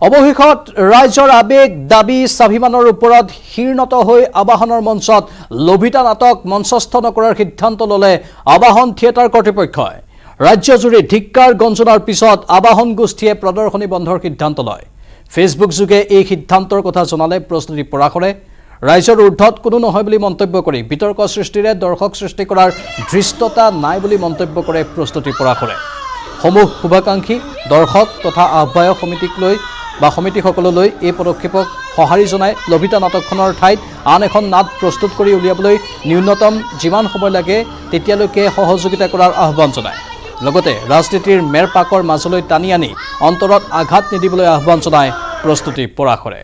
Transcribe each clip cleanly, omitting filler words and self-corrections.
অৱশেষত ৰাইজৰ আবেগ দাবী স্বাভিমানৰ ওপৰত শীৰ্ণত হৈ আবাহনৰ মঞ্চত লভিতা নাটক মঞ্চস্থ নকৰাৰ সিদ্ধান্ত ললে আবাহন থিয়েটাৰ কৰ্তৃপক্ষই ৰাজ্যজুৰি ধিক্কাৰ গঞ্জনাৰ পিছত আবাহন গোষ্ঠীয়ে প্ৰদৰ্শনী বন্ধৰ সিদ্ধান্ত লয় ফেচবুক যোগে এই সিদ্ধান্তৰ কথা জনালে প্ৰস্তুতি পৰাখৰে ৰাইজৰ ঊৰ্ধত কোনো নহয় বুলি মন্তব্য কৰি বিতৰ্ক সৃষ্টিৰে দৰ্শক সৃষ্টি কৰাৰ দৃষ্টতা নাই বুলি মন্তব্য কৰে প্ৰস্তুতি পৰাখৰে সমূহ শুভাকাংক্ষী দৰ্শক তথা আহ্বায়ক সমিতিক লৈ বা সমিতিসকললৈ এই পদক্ষেপক সঁহাৰি জনাই লভিতা নাটকখনৰ ঠাইত আন এখন নাট প্ৰস্তুত কৰি উলিয়াবলৈ ন্যূনতম যিমান সময় লাগে তেতিয়ালৈকে সহযোগিতা কৰাৰ আহ্বান জনায় লগতে ৰাজনীতিৰ মেৰপাকৰ মাজলৈ টানি আনি অন্তৰত আঘাত নিদিবলৈ আহ্বান জনায় প্ৰস্তুতি পৰাখৰে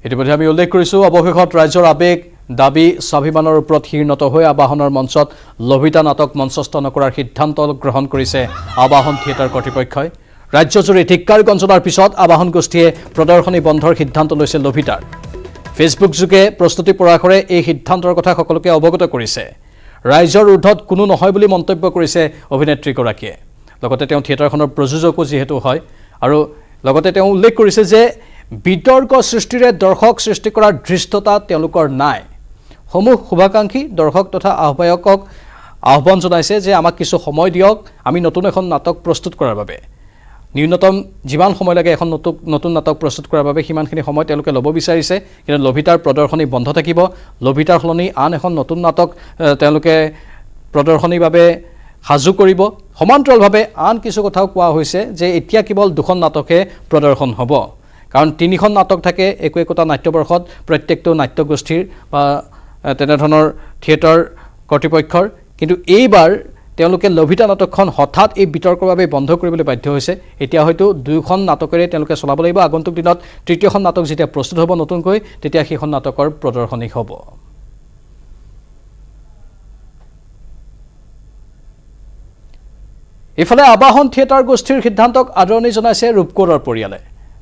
ইতিমধ্যে আমি উল্লেখ কৰিছোঁ অৱশেষত ৰাজ্যৰ আবেগ দাবী স্বাভিমানৰ ওপৰত শীৰ্ণত হৈ আবাহনৰ মঞ্চত লভিতা নাটক মঞ্চস্থ নকৰাৰ সিদ্ধান্ত গ্ৰহণ কৰিছে আবাহন থিয়েটাৰ কৰ্তৃপক্ষই ৰাজ্যজুৰি ধিক্কাৰ গঞ্জনাৰ পিছত আবাহন গোষ্ঠীয়ে প্ৰদৰ্শনী বন্ধৰ সিদ্ধান্ত লৈছে লভিতাৰ ফেচবুক যোগে প্ৰস্তুতি পৰাখৰে এই সিদ্ধান্তৰ কথা সকলোকে অৱগত কৰিছে ৰাইজৰ ঊৰ্ধত কোনো নহয় বুলি মন্তব্য কৰিছে অভিনেত্ৰীগৰাকীয়ে লগতে তেওঁ থিয়েটাৰখনৰ প্ৰযোজকো যিহেতু হয় আৰু লগতে তেওঁ উল্লেখ কৰিছে যে বিতৰ্ক সৃষ্টিৰে দৰ্শক সৃষ্টি কৰাৰ দৃষ্টতা তেওঁলোকৰ নাই সমূহ শুভাকাংক্ষী দৰ্শক তথা আহ্বায়কক আহ্বান জনাইছে যে আমাক কিছু সময় দিয়ক আমি নতুন এখন নাটক প্ৰস্তুত কৰাৰ বাবে ন্যূনতম যিমান সময় লাগে এখন নতুন নাটক প্ৰস্তুত কৰাৰ বাবে সিমানখিনি সময় তেওঁলোকে ল'ব বিচাৰিছে কিন্তু লভিতাৰ প্ৰদৰ্শনী বন্ধ থাকিব লভিতাৰ সলনি আন এখন নতুন নাটক তেওঁলোকে প্ৰদৰ্শনীৰ বাবে সাজু কৰিব সমান্তৰালভাৱে আন কিছু কথাও কোৱা হৈছে যে এতিয়া কেৱল দুখন নাটকে প্ৰদৰ্শন হ'ব কাৰণ তিনিখন নাটক থাকে একোটা নাট্যবৰ্ষত প্ৰত্যেকটো নাট্যগোষ্ঠীৰ বা তেনেধৰণৰ থিয়েটাৰ কৰ্তৃপক্ষৰ কিন্তু এইবাৰ তেওঁলোকে লভিতা নাটকখন হঠাৎ এই বিতৰ্কৰ বাবে বন্ধ কৰিবলৈ বাধ্য হৈছে এতিয়া হয়তো দুইখন নাটকেৰে তেওঁলোকে চলাব লাগিব আগন্তুক দিনত তৃতীয়খন নাটক যেতিয়া প্ৰস্তুত হ'ব নতুনকৈ তেতিয়া সেইখন নাটকৰ প্ৰদৰ্শনী হ'ব ইফালে আবাহন থিয়েটাৰ গোষ্ঠীৰ সিদ্ধান্তক আদৰণি জনাইছে ৰূপকোৰৰ পৰিয়ালে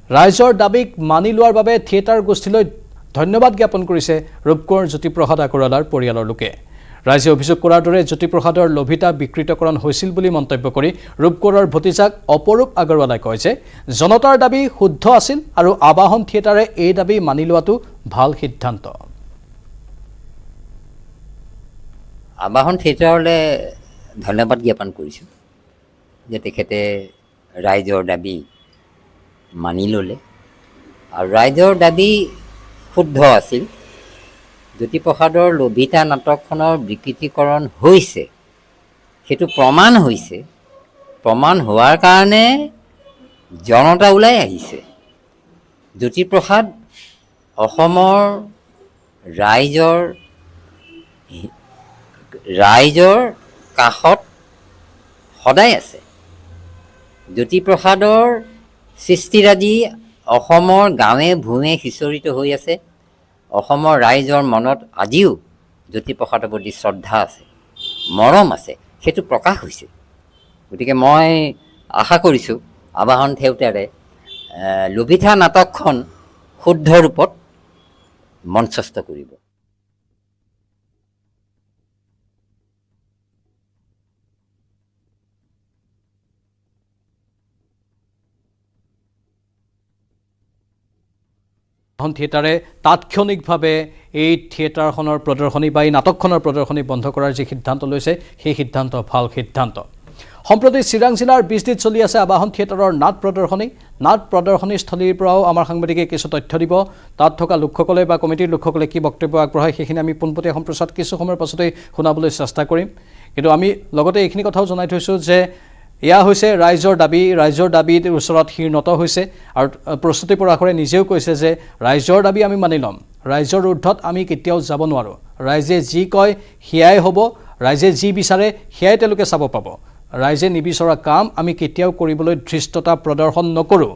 ৰাইজৰ দাবীক মানি লোৱাৰ বাবে থিয়েটাৰ গোষ্ঠীলৈ ধন্যবাদ জ্ঞাপন কৰিছে ৰূপকোঁৱৰ জ্যোতিপ্ৰসাদ আগৰৱালাৰ পৰিয়ালৰ লোকে ৰাইজে অভিযোগ কৰাৰ দৰে জ্যোতিপ্ৰসাদৰ লভিতা বিকৃতকৰণ হৈছিল বুলি মন্তব্য কৰি ৰূপকোঁৱৰৰ ভতিজাক অপৰূপ আগৰৱালাই কয় যে জনতাৰ দাবী শুদ্ধ আছিল আৰু আবাহন থিয়েটাৰে এই দাবী মানি লোৱাটো ভাল সিদ্ধান্ত আবাহন থিয়েটাৰলৈ ধন্যবাদ জ্ঞাপন কৰিছোঁ যে তেখেতে ৰাইজৰ দাবী মানি ল'লে আৰু ৰাইজৰ দাবী শুদ্ধ আছিল জ্যোতিপ্ৰসাদৰ লভিতা নাটকখনৰ বিকৃতিকৰণ হৈছে সেইটো প্ৰমাণ হৈছে প্ৰমাণ হোৱাৰ কাৰণে জনতা ওলাই আহিছে জ্যোতিপ্ৰসাদ অসমৰ ৰাইজৰ কাষত সদায় আছে জ্যোতিপ্ৰসাদৰ সৃষ্টিৰাজি অসমৰ গাঁৱে ভূঞে সিঁচৰিত হৈ আছে অসমৰ ৰাইজৰ মনত আজিও জ্যোতিপ্ৰসাদৰ প্ৰতি শ্ৰদ্ধা আছে মৰম আছে সেইটো প্ৰকাশ হৈছে গতিকে মই আশা কৰিছোঁ আবাহন থিয়েটাৰে লভিতা নাটকখন শুদ্ধ ৰূপত মঞ্চস্থ কৰিব থিয়েটাৰে তাৎক্ষণিকভাৱে এই থিয়েটাৰখনৰ প্ৰদৰ্শনী বা এই নাটকখনৰ প্ৰদৰ্শনী বন্ধ কৰাৰ যি সিদ্ধান্ত লৈছে সেই সিদ্ধান্ত ভাল সিদ্ধান্ত সম্প্ৰতি চিৰাং জিলাৰ বিজনীত চলি আছে আবাহন থিয়েটাৰৰ নাট প্ৰদৰ্শনীস্থলীৰ পৰাও আমাৰ সাংবাদিকে কিছু তথ্য দিব তাত থকা লোকসকলে বা কমিটিৰ লোকসকলে কি বক্তব্য আগবঢ়ায় সেইখিনি আমি পোনপটীয়া সম্প্ৰচাৰ কিছু সময়ৰ পাছতেই শুনাবলৈ চেষ্টা কৰিম কিন্তু আমি লগতে এইখিনি কথাও জনাই থৈছোঁ যে এয়া হৈছে ৰাইজৰ দাবীৰ ওচৰত শীৰ্ণত হৈছে আৰু প্ৰস্তুতি পৰাখৰে নিজেও কৈছে যে ৰাইজৰ দাবী আমি মানি ল'ম ৰাইজৰ ঊৰ্ধত আমি কেতিয়াও যাব নোৱাৰোঁ ৰাইজে যি কয় সেয়াই হ'ব ৰাইজে যি বিচাৰে সেয়াই তেওঁলোকে চাব পাব ৰাইজে নিবিচৰা কাম আমি কেতিয়াও কৰিবলৈ ধৃষ্টতা প্ৰদৰ্শন নকৰোঁ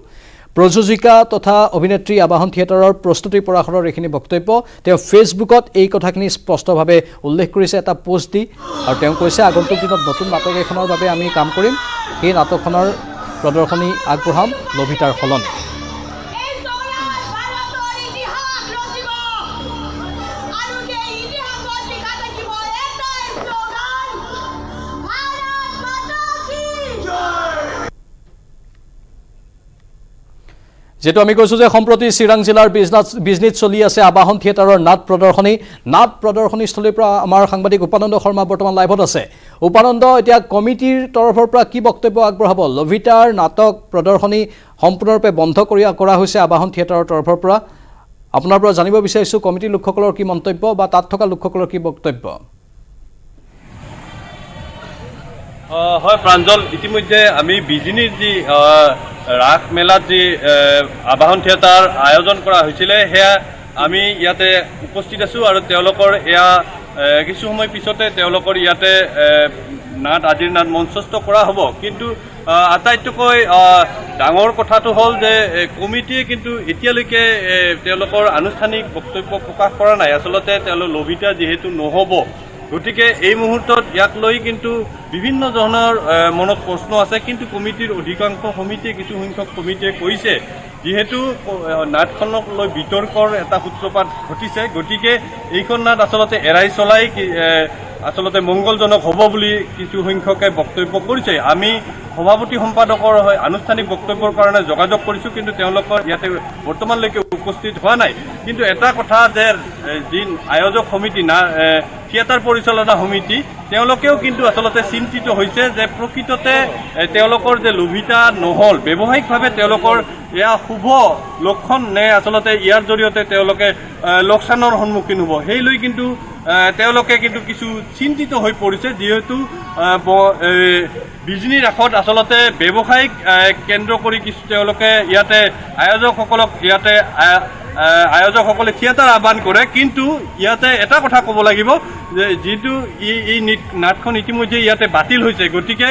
প্ৰযোজিকা তথা অভিনেত্ৰী আবাহন থিয়েটাৰৰ প্ৰস্তুতি পৰাখৰৰ এইখিনি বক্তব্য তেওঁ ফেচবুকত এই কথাখিনি স্পষ্টভাৱে উল্লেখ কৰিছে এটা পোষ্ট দি আৰু তেওঁ কৈছে আগন্তুক দিনত নতুন নাটক এখনৰ বাবে আমি কাম কৰিম সেই নাটকখনৰ প্ৰদৰ্শনী আগবঢ়াম লভিতাৰ সলনি যেটো আমি কৈছো যে সম্প্ৰতি চিৰাং জিলাৰ বিজনেছ চলি আছে আবাহন থিয়েটাৰৰ নাট প্ৰদৰ্শনীস্থলীৰ পৰা আমাৰ সাংবাদিক উপানন্দ শৰ্মা বৰ্তমান লাইভত আছে উপানন্দ এতিয়া কমিটিৰ তৰফৰ পৰা কি বক্তব্য আগবঢ়াব লভিটাৰ নাটক প্ৰদৰ্শনী সম্পূৰ্ণৰূপে বন্ধ কৰা হৈছে আবাহন থিয়েটাৰৰ তৰফৰ পৰা আপোনাৰ পৰা জানিব বিচাৰিছো কমিটিৰ লোকসকলৰ কি মন্তব্য বা তাত থকা লোকসকলৰ কি বক্তব্য হয় প্ৰাঞ্জল ইতিমধ্যে আমি বিজিনিৰ যি ৰাস মেলাত যি আবাহন থিয়েটাৰ আয়োজন কৰা হৈছিল হেয়া আমি ইয়াতে উপস্থিত আছো আৰু তেওঁলোকৰ এয়া কিছু সময় পিছতে তেওঁলোকৰ ইয়াতে আজিৰ নাট মঞ্চস্থ কৰা হ'ব কিন্তু আটাইতকৈ ডাঙৰ কথাটো হ'ল যে কমিটিয়ে কিন্তু এতিয়ালৈকে তেওঁলোকৰ আনুষ্ঠানিক বক্তব্য প্ৰকাশ কৰা নাই আচলতে তেওঁলোক লভিতা যিহেতু নহ'ব গতিকে এই মুহূৰ্তত ইয়াক লৈ কিন্তু বিভিন্ন ধৰণৰ মনত প্ৰশ্ন আছে কিন্তু কমিটিৰ অধিকাংশ সমিতিয়ে কিছু সংখ্যক কমিটিয়ে কৈছে যেহেতু নাটখনক লৈ বিতৰ্কৰ এটা সূত্ৰপাত ঘটিছে গতিকে এইখন নাট আচলতে এৰাই চলাই আচলতে মংগলজনক হ'ব বুলি কিছু সংখ্যকে বক্তব্য কৰিছে আমি সভাপতি সম্পাদকৰ আনুষ্ঠানিক বক্তব্যৰ কাৰণে যোগাযোগ কৰিছোঁ কিন্তু তেওঁলোকৰ ইয়াতে বৰ্তমানলৈকে উপস্থিত হোৱা নাই কিন্তু এটা কথা যে যি আয়োজক সমিতি থিয়েটাৰ পৰিচালনা সমিতি তেওঁলোকেও কিন্তু আচলতে চিন্তিত হৈছে যে প্ৰকৃততে তেওঁলোকৰ যে লভিতা নহল ব্যৱসায়িকভাৱে তেওঁলোকৰ এয়া শুভ লক্ষণ নে আচলতে ইয়াৰ জৰিয়তে তেওঁলোকে লোকচানৰ সন্মুখীন হ'ব সেই লৈ কিন্তু তেওঁলোকে কিন্তু কিছু চিন্তিত হৈ পৰিছে যেহেতু বিজনী ৰাসত আচলতে ব্যৱসায়িক কেন্দ্ৰ কৰি কিছু তেওঁলোকে ইয়াতে আয়োজকসকলে থিয়েটাৰ আহ্বান কৰে কিন্তু ইয়াতে এটা কথা ক'ব লাগিব যে যিটো এই নাটখন ইতিমধ্যে ইয়াতে বাতিল হৈছে গতিকে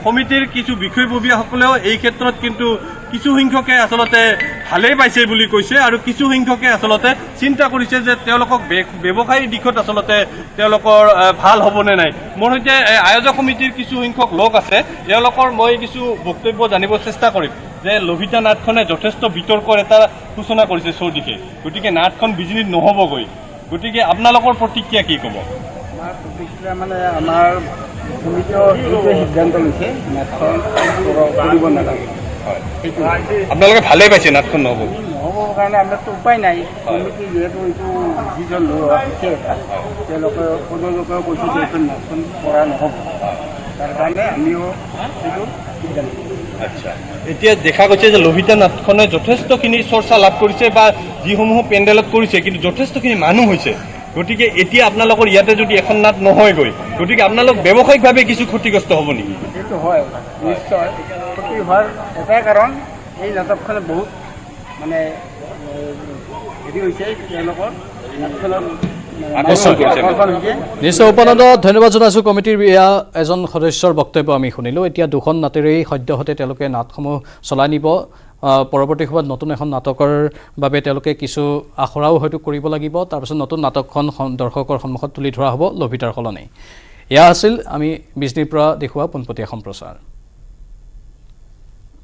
সমিতিৰ কিছু বিষয়ববীয়াসকলেও এই ক্ষেত্ৰত কিন্তু কিছু সংখ্যকে আচলতে ভালেই পাইছে বুলি কৈছে আৰু কিছু সংখ্যকে আচলতে চিন্তা কৰিছে যে তেওঁলোকক ব্যৱসায়িক দিশত আচলতে তেওঁলোকৰ ভাল হ'বনে নাই মোৰ সৈতে আয়োজক সমিতিৰ কিছু সংখ্যক লোক আছে তেওঁলোকৰ মই কিছু বক্তব্য জানিব চেষ্টা কৰিম যে লভিতা নাটখনে যথেষ্ট বিতৰ্কৰ এটা সূচনা কৰিছে চৌদিশে গতিকে নাটখন বিজনীত নহ'বগৈ গতিকে আপোনালোকৰ প্ৰতিক্ৰিয়া কি ক'ব আমাৰ প্ৰতিক্ৰিয়া মানে আমাৰ সমিতিয়ে সিদ্ধান্ত লৈছে নাটখন কৰিব নালাগে আপোনালোকে ভালেই পাইছে নাটখন নহ'ব কাৰণে আমাৰতো উপায় নাই কমিটি যিহেতু এইটো যিজন হৈছে তেওঁলোকে প্ৰযোজকেও কৈছে যে এইটো নাটখন কৰা নহ'ব তাৰ কাৰণে আমিও এইটো সিদ্ধান্ত আচ্ছা এতিয়া দেখা গৈছে যে লভিতা নাটখনে যথেষ্টখিনি চৰ্চা লাভ কৰিছে বা যিসমূহ পেণ্ডেলত কৰিছে কিন্তু যথেষ্টখিনি মানুহ হৈছে গতিকে এতিয়া আপোনালোকৰ ইয়াতে যদি এখন নাট নহয়গৈ গতিকে আপোনালোক ব্যৱসায়িকভাৱে কিছু ক্ষতিগ্ৰস্ত হ'ব নেকি সেইটো হয় নিশ্চয় ক্ষতি হোৱাৰ এটাই কাৰণ এই নাটকখনে বহুত মানে হেৰি হৈছে তেওঁলোকৰ নাটখনৰ নিশ্চয় উপানন্দ ধন্যবাদ জনাইছোঁ কমিটিৰ এজন সদস্যৰ বক্তব্য আমি শুনিলোঁ এতিয়া দুখন নাটেৰেই সদ্যহতে তেওঁলোকে নাটসমূহ চলাই নিব পৰৱৰ্তী সময়ত নতুন এখন নাটকৰ বাবে তেওঁলোকে কিছু আখৰাও হয়তো কৰিব লাগিব তাৰপিছত নতুন নাটকখন দৰ্শকৰ সন্মুখত তুলি ধৰা হ'ব লভিতাৰ সলনি এয়া আছিল আমি বিজনীৰ পৰা দেখুওৱা পোনপটীয়া সম্প্ৰচাৰ